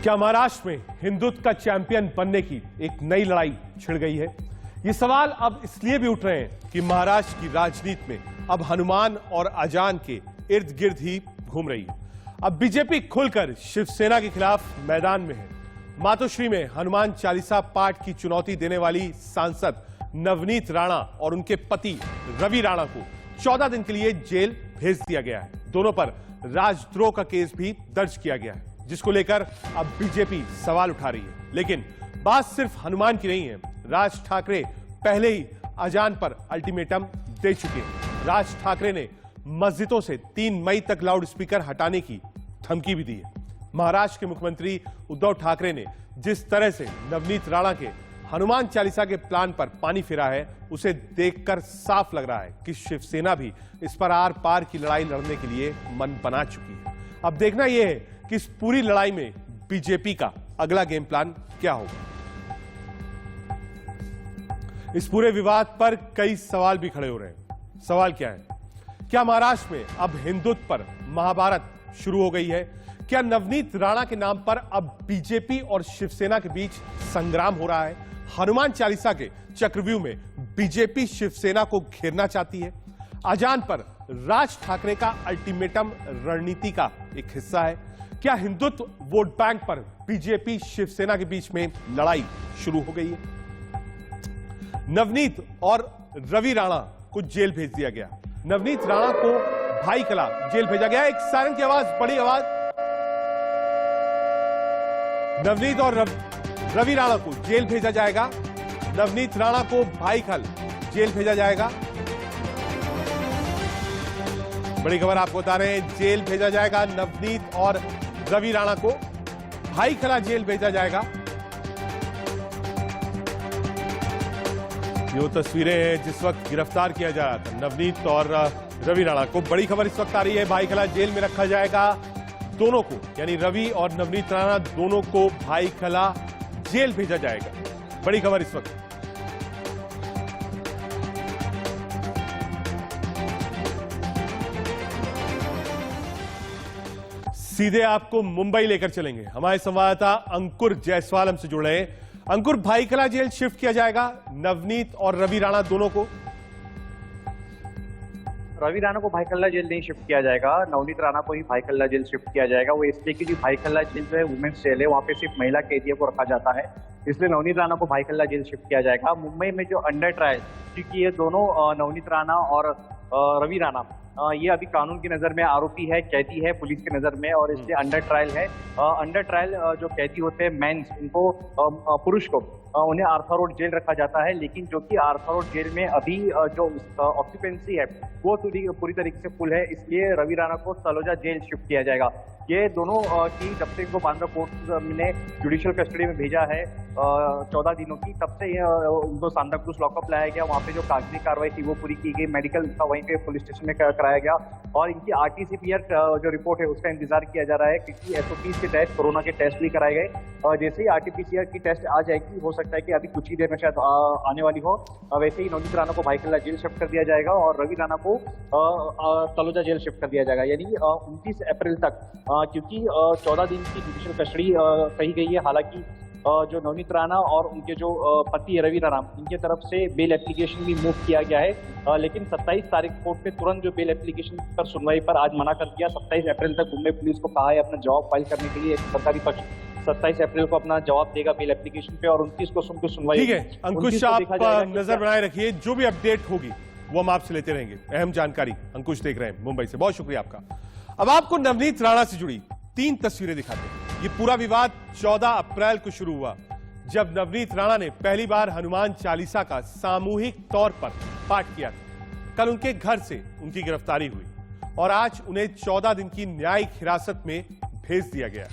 क्या महाराष्ट्र में हिंदुत्व का चैंपियन बनने की एक नई लड़ाई छिड़ गई है? ये सवाल अब इसलिए भी उठ रहे हैं कि महाराष्ट्र की राजनीति में अब हनुमान और अजान के इर्द गिर्द ही घूम रही है। अब बीजेपी खुलकर शिवसेना के खिलाफ मैदान में है। मातोश्री में हनुमान चालीसा पाठ की चुनौती देने वाली सांसद नवनीत राणा और उनके पति रवि राणा को 14 दिन के लिए जेल भेज दिया गया है। दोनों पर राजद्रोह का केस भी दर्ज किया गया है, जिसको लेकर अब बीजेपी सवाल उठा रही है। लेकिन बात सिर्फ हनुमान की नहीं है। राज ठाकरे पहले ही अजान पर अल्टीमेटम दे चुके हैं। राज ठाकरे ने मस्जिदों से 3 मई तक लाउड स्पीकर हटाने की धमकी भी दी है। महाराष्ट्र के मुख्यमंत्री उद्धव ठाकरे ने जिस तरह से नवनीत राणा के हनुमान चालीसा के प्लान पर पानी फिरा है, उसे देखकर साफ लग रहा है कि शिवसेना भी इस पर आर पार की लड़ाई लड़ने के लिए मन बना चुकी है। अब देखना यह है कि इस पूरी लड़ाई में बीजेपी का अगला गेम प्लान क्या होगा। इस पूरे विवाद पर कई सवाल भी खड़े हो रहे हैं। सवाल क्या है? क्या महाराष्ट्र में अब हिंदुत्व पर महाभारत शुरू हो गई है? क्या नवनीत राणा के नाम पर अब बीजेपी और शिवसेना के बीच संग्राम हो रहा है? हनुमान चालीसा के चक्रव्यूह में बीजेपी शिवसेना को घेरना चाहती है। अजान पर राज ठाकरे का अल्टीमेटम रणनीति का एक हिस्सा है। क्या हिंदुत्व वोट बैंक पर बीजेपी शिवसेना के बीच में लड़ाई शुरू हो गई है? नवनीत और रवि राणा को जेल भेज दिया गया। नवनीत राणा को भाई कला जेल भेजा गया। एक सायरन की आवाज, बड़ी आवाज। नवनीत और रवि राणा को जेल भेजा जाएगा। नवनीत राणा को भाईखल जेल भेजा जाएगा। बड़ी खबर आपको बता रहे हैं, जेल भेजा जाएगा। नवनीत और रवि राणा को भाईखला जेल भेजा जाएगा। ये तस्वीरें हैं जिस वक्त गिरफ्तार किया जा रहा था नवनीत और रवि राणा को। बड़ी खबर इस वक्त आ रही है, भाईखला जेल में रखा जाएगा दोनों को, यानी रवि और नवनीत राणा दोनों को भाईखला जेल भेजा जाएगा। बड़ी खबर इस वक्त। सीधे आपको मुंबई लेकर चलेंगे। हमारे संवाददाता अंकुर जायसवाल हमसे जुड़ रहे हैं। अंकुर, भाईखला जेल शिफ्ट किया जाएगा नवनीत और रवि राणा दोनों को? रवि राणा को भाईखला जेल नहीं शिफ्ट किया जाएगा, नवनीत राणा को ही भाईखला जेल शिफ्ट किया जाएगा। वो इसलिए कि भाईखला जेल जो है वुमेन्स जेल है, वहाँ पे सिर्फ महिला कैदियों को रखा जाता है, इसलिए नवनीत राणा को भाईखला जेल शिफ्ट किया जाएगा। मुंबई में जो अंडर ट्रायल, क्योंकि ये दोनों नवनीत राणा और रवि राणा ये अभी कानून की नजर में आरोपी है, कैदी है पुलिस की नजर में, और इसलिए अंडर ट्रायल है। अंडर ट्रायल जो कैदी होते हैं मेंस, उनको पुरुष को उन्हें आर्थर रोड जेल रखा जाता है। लेकिन जो कि आर्थर रोड जेल में अभी जो ऑक्यूपेंसी है वो पूरी तरीके से फुल है, इसलिए रवि राणा को तलोजा जेल शिफ्ट किया जाएगा। ये दोनों की जब से इनको बांद्रा कोर्ट ने जुडिशियल कस्टडी में भेजा है 14 दिनों की, तब से उनको सांता क्रूज लॉकअप लाया गया। वहाँ पे जो कागजी कार्रवाई थी वो पूरी की गई, मेडिकल का वहीं पे पुलिस स्टेशन में कराया गया, और इनकी RT-PCR जो रिपोर्ट है उसका इंतजार किया जा रहा है, क्योंकि SOPs के तहत कोरोना के टेस्ट भी कराए गए। और जैसे ही RT-PCR की टेस्ट आ जाएगी, हो सकता है कि अभी कुछ ही देर में शायद आने वाली हो, वैसे ही नवनीत राणा को भाईखला जेल शिफ्ट कर दिया जाएगा और रवि राणा को तलोजा जेल शिफ्ट कर दिया जाएगा, यानी 29 अप्रैल तक, क्योंकि 14 दिन की जुडिशियल कस्टडी कही गई है। हालांकि जो नवनीत राणा और उनके जो पति रवि राणा, इनके तरफ से बेल एप्लीकेशन भी मूव किया गया है, लेकिन 27 तारीख कोर्ट ने तुरंत जो बेल एप्लीकेशन पर सुनवाई पर आज मना कर दिया। 27 अप्रैल तक मुंबई पुलिस को कहा है अपना जवाब फाइल करने के लिए। सरकारी पक्ष 27 अप्रैल को अपना जवाब देगा बेल एप्लीकेशन पे, और 29 को सुनकर सुनवाई। ठीक है अंकुश, आप नजर बनाए रखिए, जो भी अपडेट होगी वो हम आपसे लेते रहेंगे। अहम जानकारी अंकुश देख रहे हैं मुंबई से, बहुत शुक्रिया आपका। अब आपको नवनीत राणा से जुड़ी 3 तस्वीरें दिखाते हैं। ये पूरा विवाद 14 अप्रैल को शुरू हुआ, जब नवनीत राणा ने पहली बार हनुमान चालीसा का सामूहिक तौर पर पाठ किया था। कल उनके घर से उनकी गिरफ्तारी हुई और आज उन्हें 14 दिन की न्यायिक हिरासत में भेज दिया गया।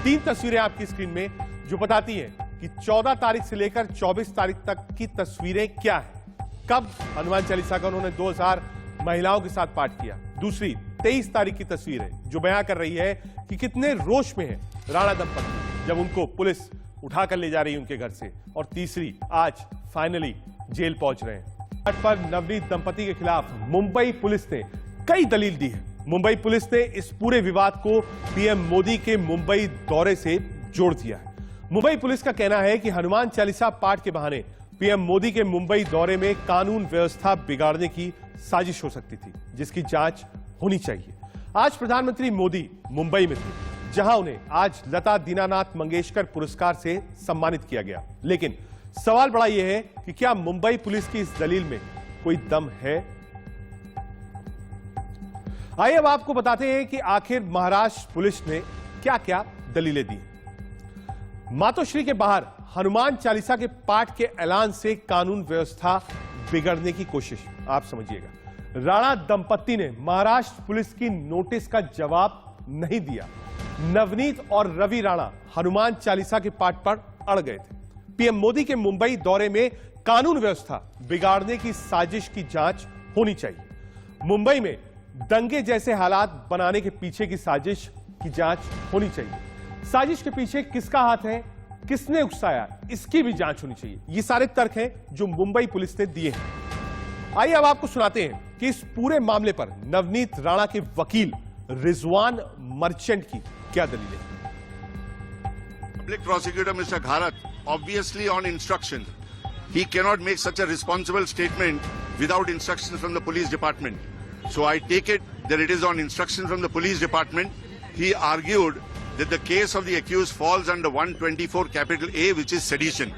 3 तस्वीरें आपकी स्क्रीन में जो बताती हैं कि 14 तारीख से लेकर 24 तारीख तक की तस्वीरें क्या है। कब हनुमान चालीसा का उन्होंने 2000 महिलाओं के साथ पाठ किया। दूसरी 23 तारीख की तस्वीर है जो बयां कर रही है कि कितने रोष में है राणा दंपति जब उनको पुलिस उठाकर ले जा रही है उनके घर से। और तीसरी, आज फाइनली जेल पहुंच रहे हैं। पर नवनीत दंपति के खिलाफ मुंबई पुलिस ने कई दलील दी है। मुंबई पुलिस ने इस पूरे विवाद को PM मोदी के मुंबई दौरे से जोड़ दिया है। मुंबई पुलिस का कहना है कि हनुमान चालीसा पाठ के बहाने पीएम मोदी के मुंबई दौरे में कानून व्यवस्था बिगाड़ने की साजिश हो सकती थी, जिसकी जांच होनी चाहिए। आज प्रधानमंत्री मोदी मुंबई में थे, जहां उन्हें आज लता दीनानाथ मंगेशकर पुरस्कार से सम्मानित किया गया। लेकिन सवाल बड़ा यह है कि क्या मुंबई पुलिस की इस दलील में कोई दम है? आइए अब आपको बताते हैं कि आखिर महाराष्ट्र पुलिस ने क्या क्या दलीलें दी। मातोश्री के बाहर हनुमान चालीसा के पाठ के ऐलान से कानून व्यवस्था बिगड़ने की कोशिश। आप समझिएगा, राणा दंपत्ति ने महाराष्ट्र पुलिस की नोटिस का जवाब नहीं दिया। नवनीत और रवि राणा हनुमान चालीसा के पाठ पर अड़ गए थे। पीएम मोदी के मुंबई दौरे में कानून व्यवस्था बिगाड़ने की साजिश की जांच होनी चाहिए। मुंबई में दंगे जैसे हालात बनाने के पीछे की साजिश की जांच होनी चाहिए। साजिश के पीछे किसका हाथ है, किसने उकसाया, इसकी भी जांच होनी चाहिए। ये सारे तर्क हैं जो मुंबई पुलिस ने दिए हैं। आइए अब आपको सुनाते हैं कि इस पूरे मामले पर नवनीत राणा के वकील रिजवान मर्चेंट की क्या दलील है। Public prosecutor Mr. Gharat, obviously on instruction, he cannot make such a responsible statement without instructions from the police department. So I take it that it is on instruction from the police department. He argued that the case of the accused falls under 124 capital A, which is sedition.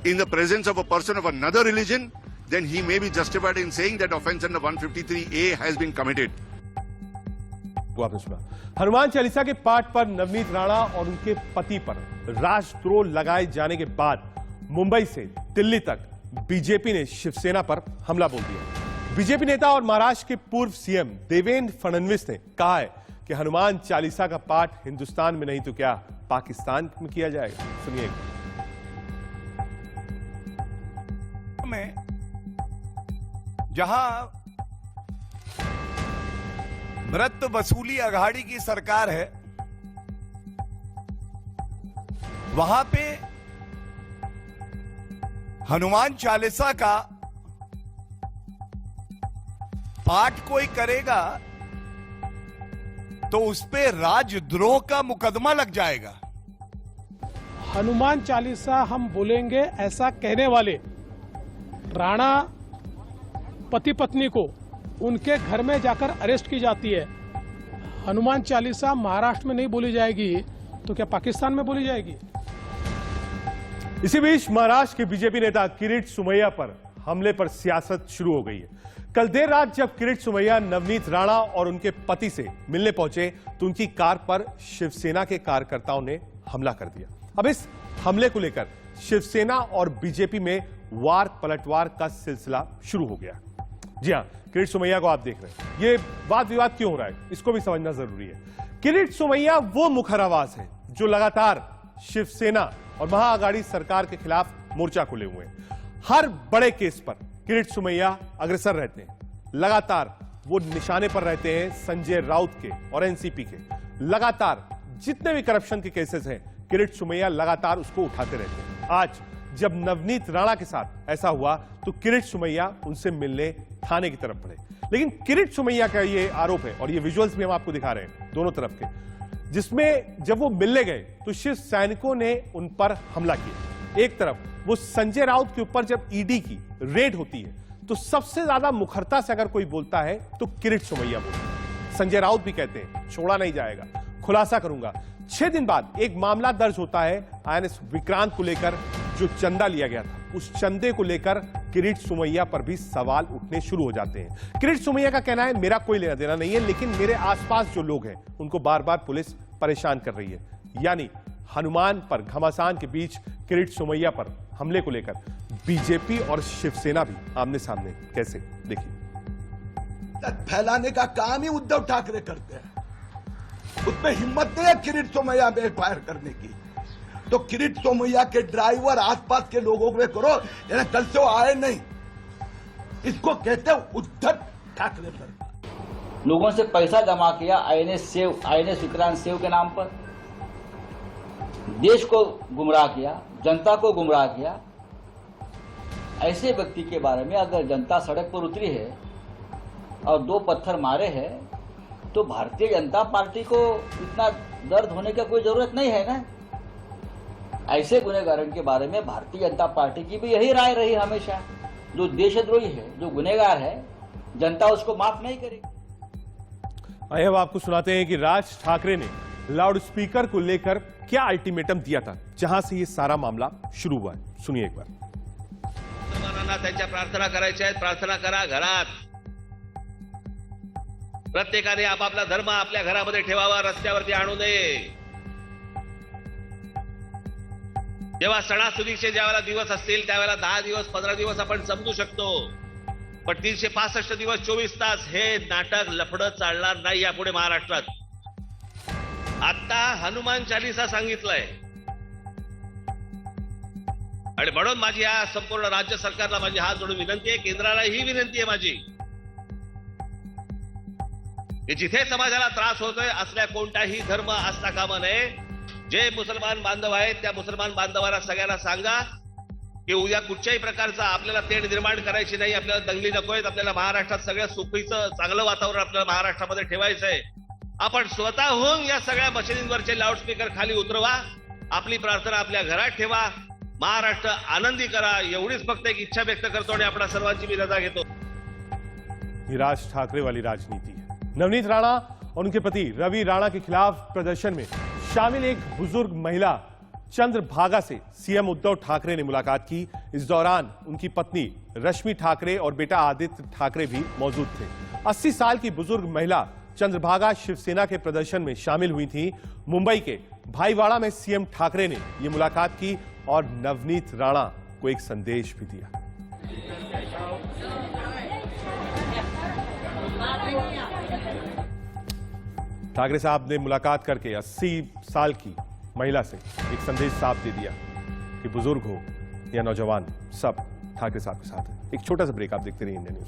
In the presence of a person of another religion, then he may be justified in saying that offense under 153A has been committed. आपने सुना, हनुमान चालीसा के पाठ पर नवनीत राणा और उनके पति पर राजद्रोह लगाए जाने के बाद मुंबई से दिल्ली तक बीजेपी ने शिवसेना पर हमला बोल दिया। बीजेपी नेता और महाराष्ट्र के पूर्व सीएम देवेंद्र फडणवीस ने कहा है कि हनुमान चालीसा का पाठ हिंदुस्तान में नहीं तो क्या पाकिस्तान में किया जाएगा। सुनिए। में जहां मृत वसूली अघाड़ी की सरकार है, वहां पे हनुमान चालीसा का पाठ कोई करेगा तो उस पे राजद्रोह का मुकदमा लग जाएगा। हनुमान चालीसा हम बोलेंगे ऐसा कहने वाले राणा पति पत्नी को उनके घर में जाकर अरेस्ट की जाती है। हनुमान चालीसा महाराष्ट्र में नहीं बोली जाएगी तो क्या पाकिस्तान में बोली जाएगी? इसी बीच महाराष्ट्र के बीजेपी नेता किरीट सोमैया पर हमले पर सियासत शुरू हो गई है। कल देर रात जब किरीट सोमैया नवनीत राणा और उनके पति से मिलने पहुंचे तो उनकी कार पर शिवसेना के कार्यकर्ताओं ने हमला कर दिया। अब इस हमले को लेकर शिवसेना और बीजेपी में वार पलटवार का सिलसिला शुरू हो गया। जी हां, किरीट सोमैया को आप देख रहे हैं। ये वाद विवाद क्यों हो रहा है, इसको भी समझना जरूरी है। किरीट सोमैया वो मुखर आवाज है जो लगातार शिवसेना और महाअघाड़ी सरकार के खिलाफ मोर्चा खोले हुए हैं। हर बड़े केस पर किरीट सोमैया अग्रसर रहते हैं। लगातार वो निशाने पर रहते हैं संजय राउत के और एनसीपी के। लगातार जितने भी करप्शन के केसेस हैं, किरीट सोमैया लगातार उसको उठाते रहते हैं। आज जब नवनीत राणा के साथ ऐसा हुआ तो किरीट सोमैया उनसे मिलने थाने की तरफ बढ़े। लेकिन किरीट सोमैया का ये आरोप है, और ये विजुअल्स भी हम आपको दिखा रहे हैं दोनों तरफ के, जिसमें जब वो मिलने गए तो शिव सैनिकों ने उन पर हमला किया। एक तरफ वो संजय राउत के ऊपर जब ईडी की रेड होती है तो सबसे ज्यादा मुखरता से अगर कोई बोलता है तो किरीट सोमैया बोलते हैं। संजय राउत भी कहते हैं छोड़ा नहीं जाएगा, खुलासा करूंगा। 6 दिन बाद एक मामला दर्ज होता है आईएनएस विक्रांत को लेकर, जो चंदा लिया गया था। उस चंदे को लेकर किरीट सोमैया पर भी सवाल उठने शुरू हो जाते हैं। किरीट सोमैया का कहना है मेरा कोई लेना देना नहीं है, लेकिन मेरे आसपास जो लोग हैं उनको बार बार पुलिस परेशान कर रही है। यानी हनुमान पर घमासान के बीच किरीट सोमैया पर हमले को लेकर बीजेपी और शिवसेना भी आमने सामने। कैसे, देखिए। फैलाने का काम ही उद्धव ठाकरे करते हैं, उसमें हिम्मत नहीं है किरीट सोमैया पे फायर करने की। तो किरीट सोमैया के ड्राइवर आसपास के लोगों को करो, यानी कल से वो आए नहीं। इसको कहते हैं उद्धव ठाकरे सरकार। लोगों से पैसा जमा किया आईएनएस विक्रांत सेव के नाम पर, देश को गुमराह किया, जनता को गुमराह किया। ऐसे व्यक्ति के बारे में अगर जनता सड़क पर उतरी है और 2 पत्थर मारे हैं तो भारतीय जनता पार्टी को इतना दर्द होने की कोई जरूरत नहीं है ना। ऐसे गुनहगारों के बारे में भारतीय जनता पार्टी की भी यही राय रही हमेशा। जो देशद्रोही है, जो गुनहगार है, जनता उसको माफ नहीं करेगी। आइए अब आपको सुनाते हैं कि राज ठाकरे ने लाउडस्पीकर को लेकर क्या अल्टीमेटम दिया था, जहां से ये सारा मामला शुरू हुआ है। सुनिए एक बार। मुसलमानांना त्यांच्या प्रार्थना करायच्या आहेत, प्रार्थना करा घरात। प्रत्येकाने आपापला धर्म आपल्या घरामध्ये ठेवावा, रस्त्यावरती आणू नये। जेव्हा सणासुदीचे ज्यावेळेला दिवस असतील त्यावेळेला 10 दिवस 15 दिवस आपण समजू शकतो, पण 365 दिवस 24 तास हे नाटक लफडं चालणार नाही यापुढे महाराष्ट्रात। आता हनुमान चालीसा सांगितलंय आणि म्हणून माझी या संपूर्ण राज्य सरकारला माझी हात जोडून विनंती आहे, केंद्राला ही विनंती आहे माझी की जिथे समाजाला त्रास होतोय असल्या कोणताही धर्म असता कामा नये। जे मुसलमान बांधव आहेत त्या मुसलमान बांधवांना सगळ्यांना सांगा की उद्या कुठच्याही प्रकारचा आपल्याला तेढ निर्माण करायची नाही, आपल्याला दंगली नकोयत, आपल्याला महाराष्ट्रात सगळ्या सुखीचं चांगलं वातावरण आपल्याला महाराष्ट्रामध्ये ठेवायचं आहे। आपण स्वतःहून या सगळ्या मशिदींवरचे लाऊडस्पीकर खाली उतरवा, आपली प्रार्थना आपल्या घरात ठेवा, महाराष्ट्र आनंदी करा, एवढीच फक्त एक इच्छा व्यक्त करतो आणि आपल्या सर्वांची मी रजा घेतो। ये राज ठाकरे वाली राजनीति है। नवनीत राणा और उनके पति रवि राणा के खिलाफ प्रदर्शन में शामिल एक बुजुर्ग महिला चंद्रभागा से सीएम उद्धव ठाकरे ने मुलाकात की। इस दौरान उनकी पत्नी रश्मि ठाकरे और बेटा आदित्य ठाकरे भी मौजूद थे। 80 साल की बुजुर्ग महिला चंद्रभागा शिवसेना के प्रदर्शन में शामिल हुई थी। मुंबई के भाईवाड़ा में सीएम ठाकरे ने यह मुलाकात की और नवनीत राणा को एक संदेश भी दिया। ठाकरे साहब ने मुलाकात करके 80 साल की महिला से एक संदेश साफ दे दिया कि बुजुर्ग हो या नौजवान, सब ठाकरे साहब के साथ है। एक छोटा सा ब्रेक, आप देखते रहिए इंडिया न्यूज।